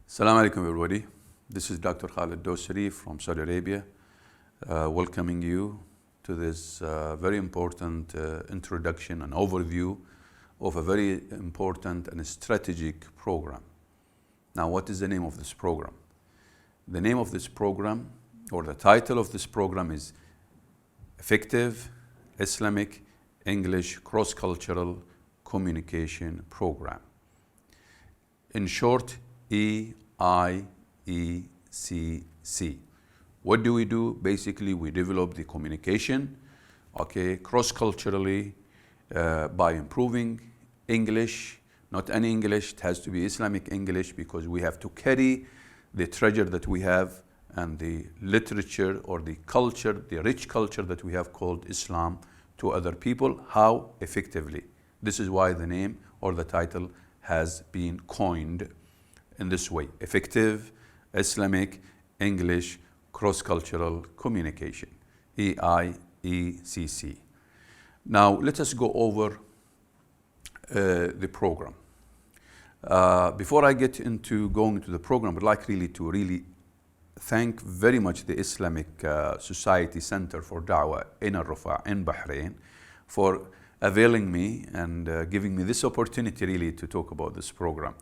Assalamu alaikum everybody. This is Dr. Khalid Dossary from Saudi Arabia, welcoming you to this very important introduction and overview of a very important and strategic program. Now, what is the name of this program? The name of this program, or the title of this program, is Effective Islamic English Cross-Cultural Communication Program. In short, EIECC. What do we do? Basically, we develop the communication, cross-culturally by improving English. Not any English, it has to be Islamic English, because we have to carry the treasure that we have and the literature or the culture, the rich culture that we have called Islam, to other people. How? Effectively. This is why the name or the title has been coined in this way: Effective Islamic English Cross-Cultural Communication, EIECC. Now, let us go over the program. Before I get into going into the program, I'd like to thank very much the Islamic Society Center for Da'wah in Al-Rufa in Bahrain for availing me and giving me this opportunity to talk about this program.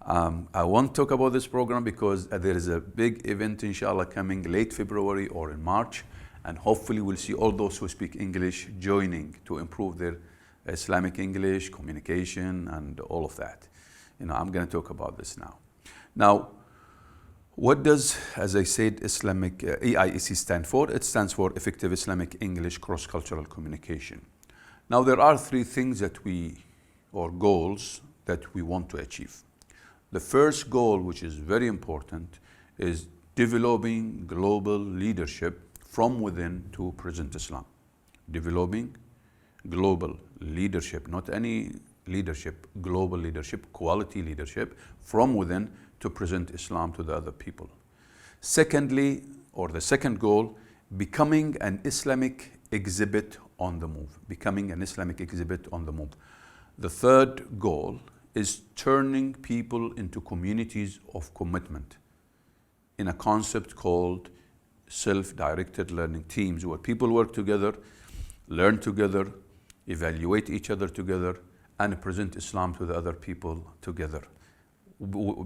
I want to talk about this program because there is a big event, inshallah, coming late February or in March, and hopefully we'll see all those who speak English joining to improve their Islamic English communication and all of that. I'm going to talk about this now. Now, what does, as I said, Islamic EIECC stand for? It stands for Effective Islamic English Cross-Cultural Communication. Now, there are three things goals that we want to achieve. The first goal, which is very important, is developing global leadership from within to present Islam. Developing global leadership, not any leadership, global leadership, quality leadership from within to present Islam to the other people. Secondly, or the second goal, becoming an Islamic exhibit on the move. Becoming an Islamic exhibit on the move. The third goal is turning people into communities of commitment in a concept called self-directed learning teams, where people work together, learn together, evaluate each other together, and present Islam to the other people together,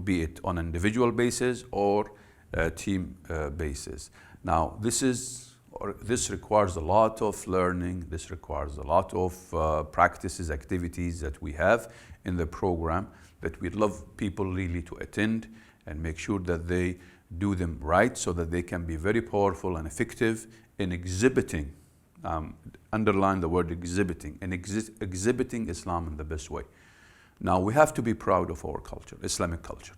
be it on an individual basis or a team basis. Now, this requires a lot of learning. This requires a lot of practices, activities that we have in the program that we'd love people really to attend and make sure that they do them right, so that they can be very powerful and effective in exhibiting, underline the word exhibiting, and exhibiting Islam in the best way. Now, we have to be proud of our culture, Islamic culture,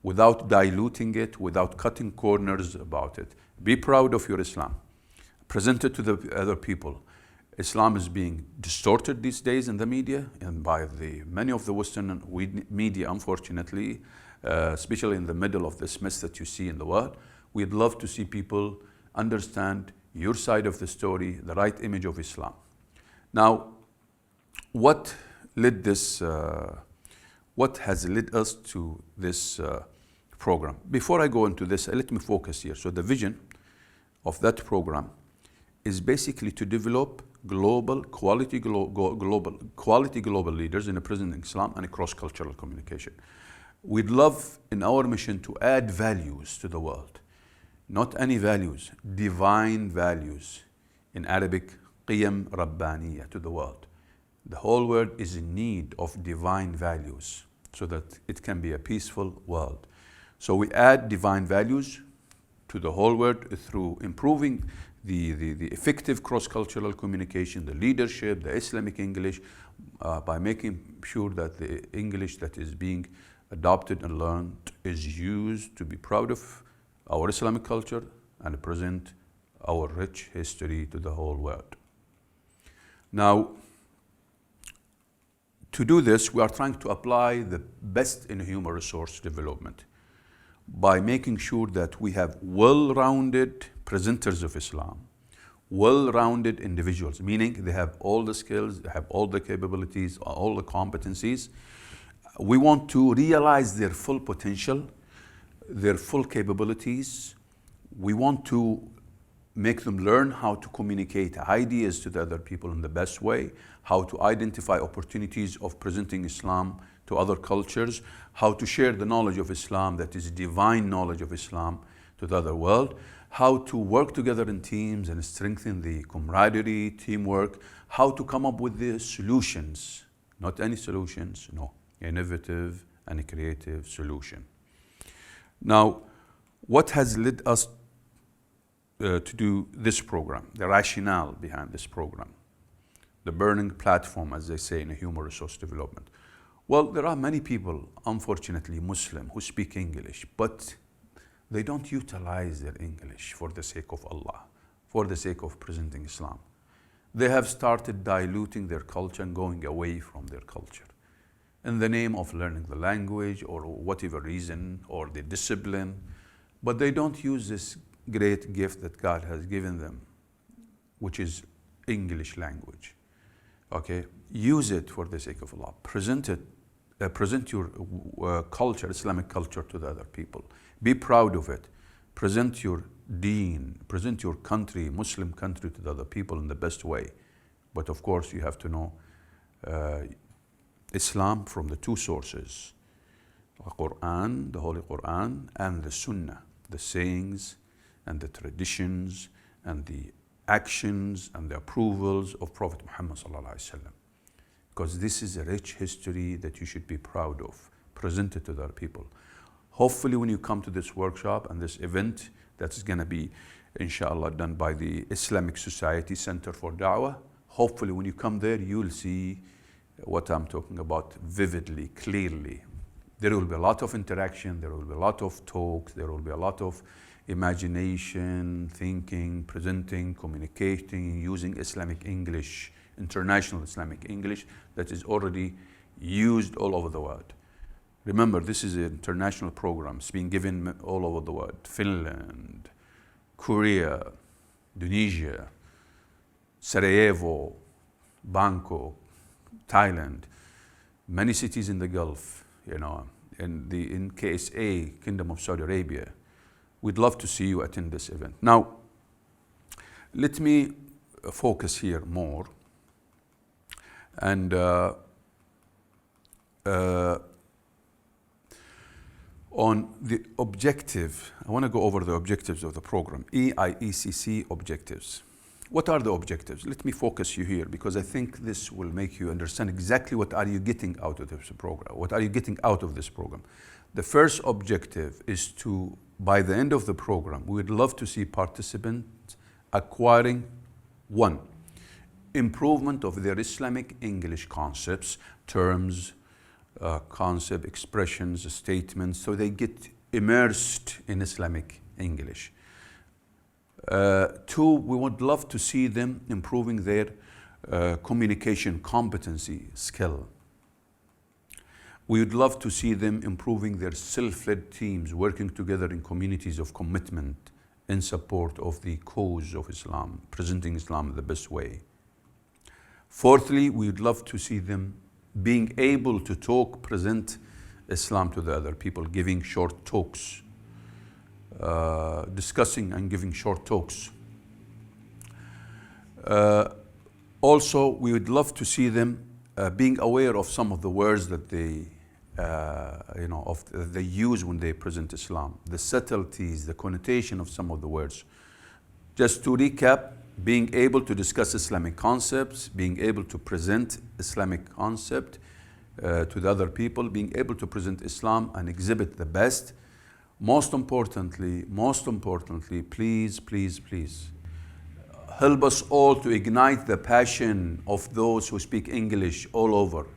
without diluting it, without cutting corners about it. Be proud of your Islam. Present it to the other people. Islam is being distorted these days in the media and by many of the Western media, unfortunately, especially in the middle of this mess that you see in the world. We'd love to see people understand your side of the story, the right image of Islam. Now, what has led us to this program? Before I go into this, let me focus here. So the vision of that program is basically to develop quality global leaders in presenting Islam and cross-cultural communication. We'd love in our mission to add values to the world. Not any values, divine values. In Arabic, qiyam rabbaniya, to the world. The whole world is in need of divine values so that it can be a peaceful world. So we add divine values to the whole world through improving the effective cross-cultural communication, the leadership, the Islamic English, by making sure that the English that is being adopted and learned is used to be proud of our Islamic culture and present our rich history to the whole world. Now, to do this, we are trying to apply the best in human resource development by making sure that we have well-rounded presenters of Islam, well-rounded individuals, meaning they have all the skills, they have all the capabilities, all the competencies. We want to realize their full potential their full capabilities. We want to make them learn how to communicate ideas to the other people in the best way, how to identify opportunities of presenting Islam to other cultures, how to share the knowledge of Islam, that is divine knowledge of Islam, to the other world, how to work together in teams and strengthen the camaraderie, teamwork, how to come up with the solutions, not any solutions, no, innovative and creative solution. Now, what has led us to do this program, the rationale behind this program, the burning platform, as they say in human resource development? Well, there are many people, unfortunately Muslim, who speak English, but they don't utilize their English for the sake of Allah, for the sake of presenting Islam. They have started diluting their culture and going away from their culture in the name of learning the language or whatever reason, or the discipline, but they don't use this great gift that God has given them, which is English language. Okay, use it for the sake of Allah. Present your culture, Islamic culture, to the other people. Be proud of it. Present your deen, present your country, Muslim country, to the other people in the best way. But of course, you have to know Islam from the two sources, the Quran, the Holy Quran, and the Sunnah, the sayings and the traditions and the actions and the approvals of Prophet Muhammad sallallahu alaihi wasallam. Because this is a rich history that you should be proud of, presented to the other people. Hopefully when you come to this workshop and this event that's going to be, inshallah, done by the Islamic Society Center for Da'wah, hopefully when you come there, you'll see what I'm talking about vividly, clearly. There will be a lot of interaction, there will be a lot of talks, there will be a lot of imagination, thinking, presenting, communicating, using Islamic English, international Islamic English that is already used all over the world. Remember, this is an international program. It's being given all over the world. Finland, Korea, Indonesia, Sarajevo, Bangkok, Thailand, many cities in the Gulf, in KSA, Kingdom of Saudi Arabia. We'd love to see you attend this event. Now, let me focus here more and on the objective. I want to go over the objectives of the program, EIECC objectives. What are the objectives? Let me focus you here, because I think this will make you understand exactly what are you getting out of this program. What are you getting out of this program? The first objective is to, by the end of the program, we would love to see participants acquiring, one, improvement of their Islamic English concepts, terms, concept, expressions, statements, so they get immersed in Islamic English. Two, we would love to see them improving their communication competency skill. We would love to see them improving their self-led teams, working together in communities of commitment in support of the cause of Islam, presenting Islam the best way. Fourthly, we would love to see them being able to talk, present Islam to the other people, giving short talks, discussing and giving short talks. Also, we would love to see them being aware of some of the words that they, they use when they present Islam, the subtleties, the connotation of some of the words. Just to recap, being able to discuss Islamic concepts, being able to present Islamic concept to the other people, being able to present Islam and exhibit the best. Most importantly, please, please, please, help us all to ignite the passion of those who speak English all over.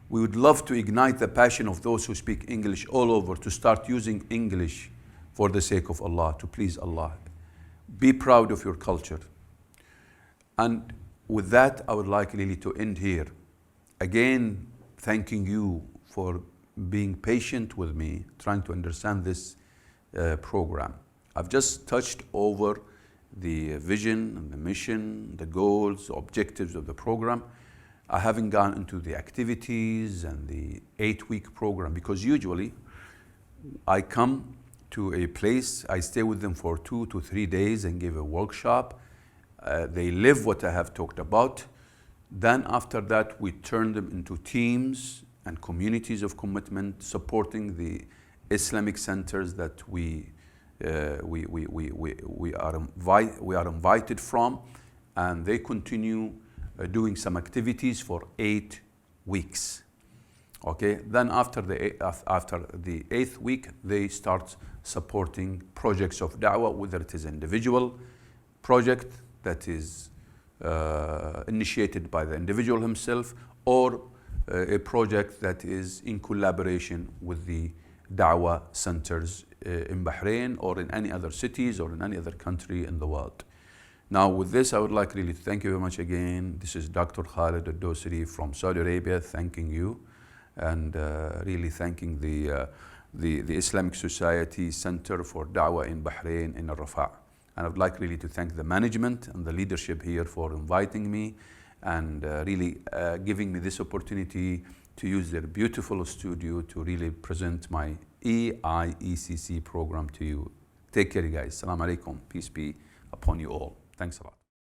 We would love to ignite the passion of those who speak English all over to start using English for the sake of Allah, to please Allah. Be proud of your culture. And with that, I would like really to end here. Again, thanking you for being patient with me, trying to understand this program. I've just touched over the vision and the mission, the goals, the objectives of the program. I haven't gone into the activities and the 8-week program, because usually I come to a place. I stay with them for 2 to 3 days and give a workshop. They live what I have talked about. Then after that, we turn them into teams and communities of commitment, supporting the Islamic centers that we are invited from, and they continue doing some activities for 8 weeks. Okay, then after the 8th week, they start supporting projects of da'wah, whether it is individual project that is initiated by the individual himself, or a project that is in collaboration with the da'wah centers in Bahrain or in any other cities or in any other country in the world. Now with this, I would like really to thank you very much again. This is Dr. Khalid Dossary from Saudi Arabia, thanking you, and really thanking the Islamic Society Center for Da'wah in Bahrain in Al-Rafa'. And I would like really to thank the management and the leadership here for inviting me and really giving me this opportunity to use their beautiful studio to really present my EIECC program to you. Take care, you guys. Assalamu alaikum. Peace be upon you all. Thanks a lot.